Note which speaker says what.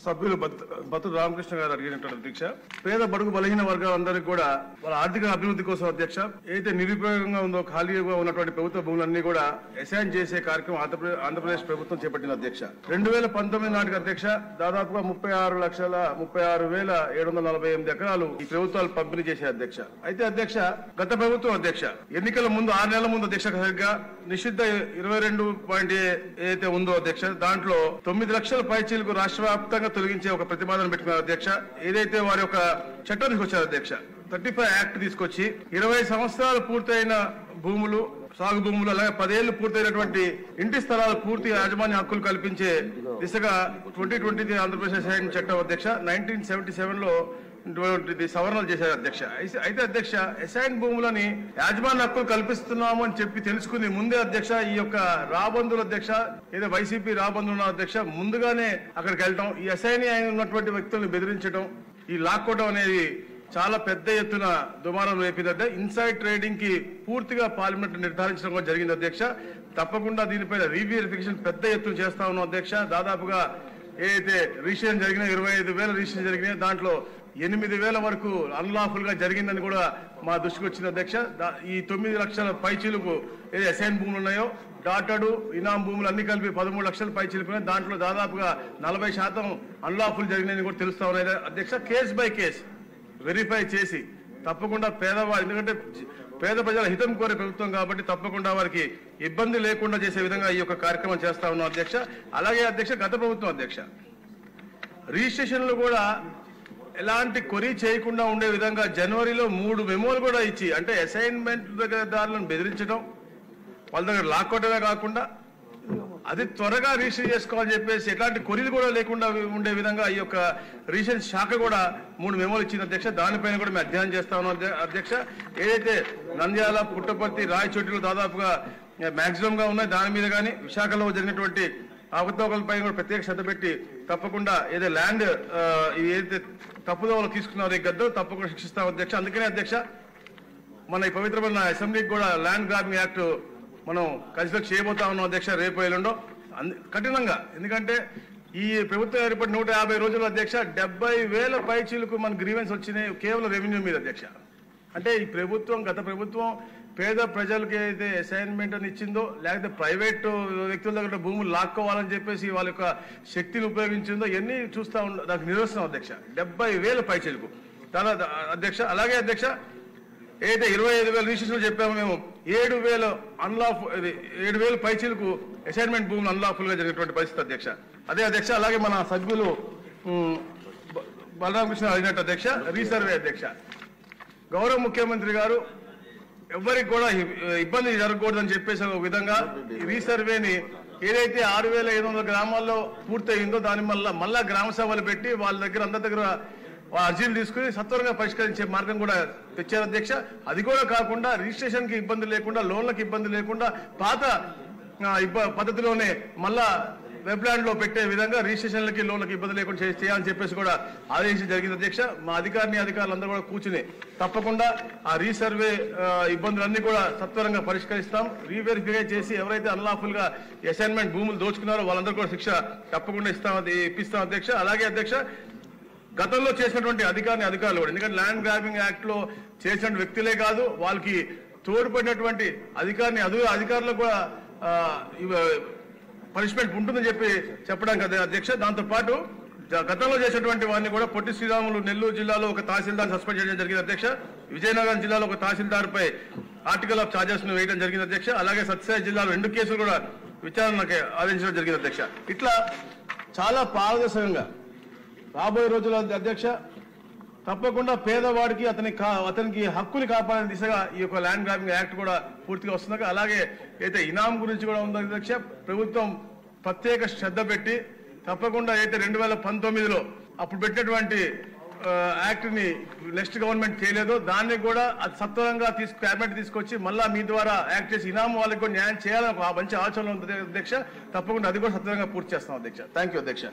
Speaker 1: సభ్యులు బత్తు రామకృష్ణ గారు అడిగినటువంటి అధ్యక్ష, పేద బడుగు బలహీన వర్గాలందరికీ కూడా వాళ్ళ ఆర్థిక అభివృద్ధి కోసం అధ్యక్ష ఏదైతే నిరుపయోగంగా ఉందో ఖాళీగా ఉన్నటువంటి ప్రభుత్వ భూములన్నీ కూడా అసైన్ చేసే కార్యక్రమం ఆంధ్రప్రదేశ్ ప్రభుత్వం చేపట్టిన అధ్యక్ష. 2019 నాటికి అధ్యక్ష దాదాపుగా 36,36,748 ఎకరాలు ఈ ప్రభుత్వాలు పంపిణీ చేసే అధ్యక్ష. అయితే అధ్యక్ష గత ప్రభుత్వం అధ్యక్ష ఎన్నికల ముందు 6 నెలల ముందు అధ్యక్ష సరిగ్గా నిషిద్ధ 22 ఏదైతే ఉందో అధ్యక్ష దాంట్లో 9 లక్షల పైచీలకు రాష్ట్ర వ్యాప్తంగా తొలగించే ఒక ప్రతిపాదన పెట్టుకున్నారు అధ్యక్ష. ఏదైతే వారి యొక్క చట్టం తీసుకొచ్చారు అధ్యక్ష 35 యాక్ట్ తీసుకొచ్చి 20 సంవత్సరాలు పూర్తయిన భూములు సాగు భూములు అలాగే 10 ఏళ్లు పూర్తయినటువంటి ఇంటి స్థలాలు పూర్తి యాజమాన్య హక్కులు కల్పించే దిశగా 2020 ఆంధ్రప్రదేశ్ అసైన్ చట్టం అధ్యక్ష 1977 లో సవరణలు చేశారు అధ్యక్ష. అయితే అధ్యక్ష అసైన్ భూములని యాజమాన్య హక్కులు కల్పిస్తున్నాము అని చెప్పి తెలుసుకుని ముందే అధ్యక్ష ఈ యొక్క రాబందుల అధ్యక్ష ఏదో వైసీపీ రాబందుల అధ్యక్ష ముందుగానే అక్కడికి వెళ్ళటం, ఈ అసైన్ అయిన ఉన్నటువంటి వ్యక్తులను బెదిరించడం, ఈ లాక్కోవడం అనేది చాలా పెద్ద ఎత్తున దుమారం రేపింది. ఇన్సైడ్ ట్రేడింగ్ కి పూర్తిగా పార్లమెంట్ నిర్ధారించడం కూడా జరిగింది అధ్యక్ష. తప్పకుండా దీనిపైన రీవెరిఫికేషన్ పెద్ద ఎత్తున చేస్తా ఉన్నాం అధ్యక్ష. దాదాపుగా ఏదైతే రిజిస్ట్రేషన్ జరిగినాయి 25,000 రిజిస్ట్రేషన్ జరిగినాయి, దాంట్లో 8,000 వరకు అన్లాఫుల్ గా జరిగిందని కూడా మా దృష్టికి వచ్చింది అధ్యక్ష. ఈ 9 లక్షల పైచీలకు ఏది అసైన్ భూములు ఉన్నాయో డాటడు ఇనాం భూములు అన్ని కలిపి 13 లక్షల పైచీలుకున్నాయి. దాంట్లో దాదాపుగా 40% అన్లాఫుల్ జరిగినాయని కూడా తెలుస్తా ఉన్నాయి అధ్యక్ష. కేస్ బై కేస్ వెరిఫై చేసి తప్పకుండా పేదవారు, ఎందుకంటే పేద ప్రజల హితం కోరే ప్రభుత్వం కాబట్టి తప్పకుండా వారికి ఇబ్బంది లేకుండా చేసే విధంగా ఈ యొక్క కార్యక్రమం చేస్తా ఉన్నాం అధ్యక్ష. అలాగే అధ్యక్ష గత ప్రభుత్వం అధ్యక్ష రిజిస్ట్రేషన్లు కూడా ఎలాంటి కొరీ చేయకుండా ఉండే విధంగా జనవరిలో 3 మెమోలు కూడా ఇచ్చి, అంటే అసైన్మెంట్ దారులను బెదిరించడం, వాళ్ళ దగ్గర లాక్కోవడమే కాకుండా అది త్వరగా రిజిస్టర్ చేసుకోవాలని చెప్పేసి ఎట్లాంటి కొరీలు కూడా లేకుండా ఉండే విధంగా ఈ యొక్క రిజిస్ట్రేషన్ శాఖ కూడా 3 మెమోలు ఇచ్చింది అధ్యక్ష. దానిపైన కూడా మేము అధ్యయనం చేస్తా ఉన్నాం అధ్యక్ష. ఏదైతే నంద్యాల, పుట్టపర్తి, రాయచోటిలో దాదాపుగా మాక్సిమం గా ఉన్నాయి, దాని మీద కానీ విశాఖలో జరిగినటువంటి అవకతవకలపై కూడా ప్రత్యేక శ్రద్ధ పెట్టి తప్పకుండా ఏదో ల్యాండ్ ఏదైతే తప్పుదోవలు తీసుకున్నారో ఈ గద్దరు తప్పకుండా శిక్షిస్తాం అధ్యక్ష. అందుకనే అధ్యక్ష మన ఈ పవిత్రమైన అసెంబ్లీకి కూడా ల్యాండ్ గ్రాబింగ్ యాక్ట్ మనం కన్సిడర్ చేయబోతా ఉన్నాం అధ్యక్ష రేపు ఎల్లుండో కఠినంగా. ఎందుకంటే ఈ ప్రభుత్వం ఏర్పడి 150 రోజుల అధ్యక్ష 70,000 పైచీలకు మన గ్రీవెన్స్ వచ్చినాయి కేవలం రెవెన్యూ మీద అధ్యక్ష. అంటే ఈ ప్రభుత్వం గత ప్రభుత్వం పేద ప్రజలకి ఏదైతే అసైన్మెంట్ అని ఇచ్చిందో లేకపోతే ప్రైవేట్ వ్యక్తుల దగ్గర భూములు లాక్కోవాలని చెప్పేసి వాళ్ళ యొక్క శక్తిని ఉపయోగించిందో ఇవన్నీ చూస్తా దానికి నిరసనం అధ్యక్ష. 70,000 పైచీలకు చాలా అధ్యక్ష. అలాగే అధ్యక్ష ఏదైతే 25,000 రిజిస్ట్రేషన్ చెప్పామో మేము 7,000 పైచీలకు అసైన్మెంట్ భూములు అన్లాఫుల్ గా జరిగినటువంటి పరిస్థితి అధ్యక్ష. అదే అధ్యక్ష. అలాగే మన సభ్యులు బలరామకృష్ణ అడిగినట్టు అధ్యక్ష రీసర్వే అధ్యక్ష గౌరవ ముఖ్యమంత్రి గారు ఎవరికి కూడా ఇబ్బంది జరగకూడదని చెప్పేసి ఒక విధంగా రీసర్వేని ఏదైతే 6,500 గ్రామాల్లో పూర్తయిందో దాని మళ్ళా గ్రామ సభలు పెట్టి వాళ్ళ దగ్గర అందరి దగ్గర అర్జీలు తీసుకుని సత్వరంగా పరిష్కరించే మార్గం కూడా తెచ్చారు అధ్యక్ష. అది కూడా కాకుండా రిజిస్ట్రేషన్ కి ఇబ్బంది లేకుండా, లోన్లకు ఇబ్బంది లేకుండా పాత పద్ధతిలోనే మళ్ళా వెబ్లాండ్ లో పెట్టే విధంగా రిజిస్ట్రేషన్లకి లోన్లకు ఇబ్బంది లేకుండా చేయాలని చెప్పేసి కూడా ఆదేశించడం జరిగింది అధ్యక్ష. మా అధికారులందరూ కూడా కూర్చుని తప్పకుండా ఆ రీసర్వే ఇబ్బందులన్నీ కూడా సత్వరంగా పరిష్కరిస్తాం. రీవెరిఫై చేసి ఎవరైతే అన్లాఫుల్ గా అసైన్మెంట్ భూములు దోచుకున్నారో వాళ్ళందరూ కూడా శిక్ష తప్పకుండా ఇప్పిస్తాం అధ్యక్ష. అలాగే అధ్యక్ష గతంలో చేసినటువంటి అధికారులు కూడా, ఎందుకంటే ల్యాండ్ గ్రాబింగ్ యాక్ట్ లో చేసిన వ్యక్తులే కాదు వాళ్ళకి తోడ్పడినటువంటి అధికారులకు కూడా పనిష్మెంట్ ఉంటుందని చెప్పడానికి అధ్యక్ష. దాంతో పాటు గతంలో చేసినటువంటి వారిని కూడా పొట్టి శ్రీరాములు నెల్లూరు జిల్లాలో ఒక తహసీల్దార్ సస్పెండ్ చేయడం జరిగింది అధ్యక్ష. విజయనగరం జిల్లాలో ఒక తహసీల్దార్ పై ఆర్టికల్ ఆఫ్ చార్జెస్ ను వేయడం జరిగింది అధ్యక్ష. అలాగే సత్యసాయి జిల్లాలో 2 కేసులు కూడా విచారణకు ఆదేశించడం జరిగింది అధ్యక్ష. ఇట్లా చాలా పారదర్శకంగా రాబోయే రోజుల అధ్యక్ష తప్పకుండా పేదవాడికి అతనికి హక్కుని కాపాడే దిశగా ఈ యొక్క ల్యాండ్ గ్రాబింగ్ యాక్ట్ కూడా పూర్తిగా వస్తుంది. అలాగే అయితే ఇనాం గురించి కూడా ఉంది అధ్యక్ష. ప్రభుత్వం ప్రత్యేక శ్రద్ధ పెట్టి తప్పకుండా అయితే 2019లో అప్పుడు పెట్టినటువంటి యాక్ట్ ని నెక్స్ట్ గవర్నమెంట్ చేయలేదో దాన్ని కూడా అది సత్వరంగా క్యాబినెట్ తీసుకొచ్చి మళ్ళా మీ ద్వారా యాక్ట్ చేసి ఇనాం వాళ్ళకి కూడా న్యాయం చేయాలని మంచి ఆలోచన ఉంది అధ్యక్ష. తప్పకుండా అది కూడా సత్వరంగా పూర్తి చేస్తాం అధ్యక్ష. థ్యాంక్ యూ అధ్యక్ష.